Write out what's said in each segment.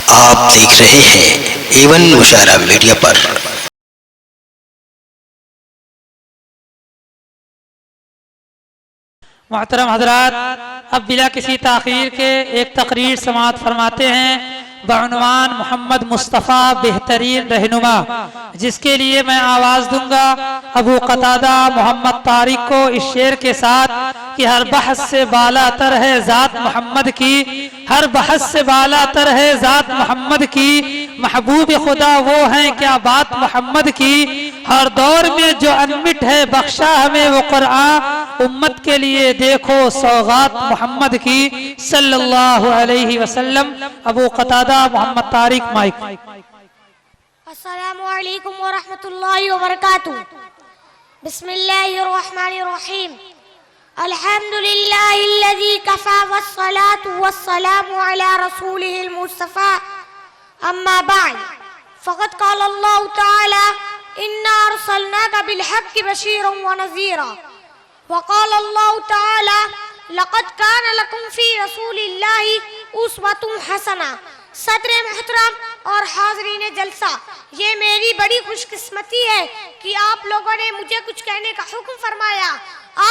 آپ دیکھ رہے ہیں ایون مشاعرہ میڈیا پر۔ محترم حضرات، اب بلا کسی تاخیر کے ایک تقریر سماعت فرماتے ہیں بعنوان محمد مصطفیٰ بہترین رہنما، جس کے لیے میں آواز دوں گا ابو قتادہ محمد طارق کو اس شعر کے ساتھ کہ ہر بحث سے بالا تر ہے ذات محمد کی، ہر بحث سے بالا تر ہے ذات محمد کی، محبوب خدا وہ ہیں کیا بات محمد کی، ہر دور میں جو انمٹ ہے بخشا ہمیں وہ قرآن، امت کے لیے دیکھو سوغات محمد کی صلی اللہ علیہ وسلم۔ ابو قتادہ محمد طارق، مائک۔ السلام علیکم ورحمۃ اللہ وبرکاتہ۔ بسم اللہ الرحمن الرحیم۔ الحمد للہ الذی کفی والصلاة والسلام علی رسولہ المصطفى، اما بعد فقد قال اللہ تعالی انا ارسلناک بالحق بشیرا ونذیرا، وقال اللہ تعالی لقد کان لکم فی رسول اللہ اسوۃ حسنہ۔ صدر محترم اور حاضرین جلسہ، یہ میری بڑی خوش قسمتی ہے کہ آپ لوگوں نے مجھے کچھ کہنے کا حکم فرمایا،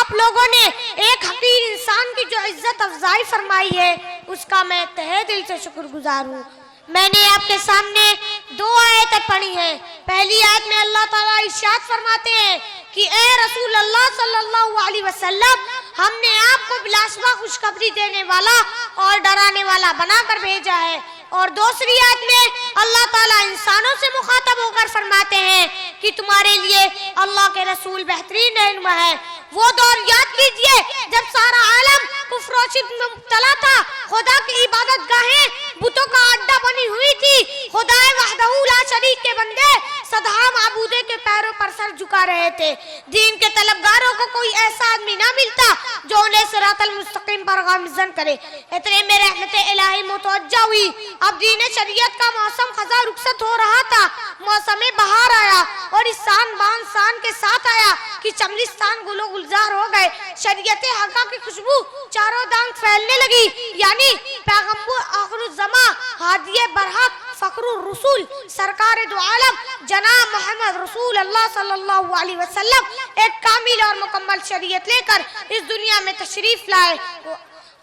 آپ لوگوں نے ایک حقیر انسان کی جو عزت افزائی فرمائی ہے اس کا میں تہہ دل سے شکر گزار ہوں۔ میں نے آپ کے سامنے دو آیتیں پڑھی ہیں۔ پہلی آیت میں اللہ تعالیٰ ارشاد فرماتے ہیں کہ اے رسول اللہ صلی اللہ علیہ وسلم، ہم نے آپ کو بلا شبہ خوشخبری دینے والا اور ڈرانے والا بنا کر بھیجا ہے۔ اور دوسری آیت میں اللہ تعالیٰ انسانوں سے مخاطب ہو کر فرماتے ہیں کہ تمہارے لیے اللہ کے رسول بہترین رہنما ہے۔ وہ دور یاد کیجئے جب سارا عالم کفر و شرک میں مبتلا تھا، خدا کی عبادت گاہیں بتوں کا اڈا بنی ہوئی تھی، خدا وحدہ لا شریک کے بندے سدھا معبودے کے پیروں پر سر جھکا رہے تھے۔ دین کے طلبگاروں کو کوئی ایسا آدمی نہ ملتا جو انہیں صراط المستقیم پر گامزن کرے۔ اتنے میں رحمت الہی متوجہ ہوئی، اب دین شریعت کا موسم خزاں رخصت ہو رہا تھا، موسم بہار آیا اور اس سان بان سان کے ساتھ آیا کہ چملستان گل و گلزار ہو گئے، شریعت حقہ کی خوشبو چاروں دانگ پھیلنے لگی، یعنی پیغمبر آخر الزمان، ہادی برحق، فخر الرسول، سرکار دو عالم جناب محمد رسول اللہ صلی اللہ علیہ وسلم ایک کامل اور مکمل شریعت لے کر اس دنیا میں تشریف لائے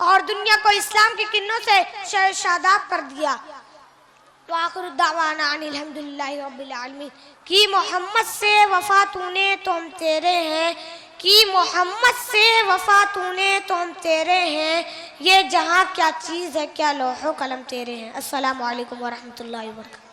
اور دنیا کو اسلام کی کرنوں سے شاداب کر دیا۔ وآخر الدعوانا ان الحمدللہ رب العالمین۔ کی محمد سے وفا تو نے تو ہم تیرے ہیں، کی محمد سے وفا تو نے تو ہم تیرے ہیں، یہ جہاں کیا چیز ہے کیا لوح و قلم تیرے ہیں۔ السلام علیکم ورحمۃ اللہ وبرکاتہ۔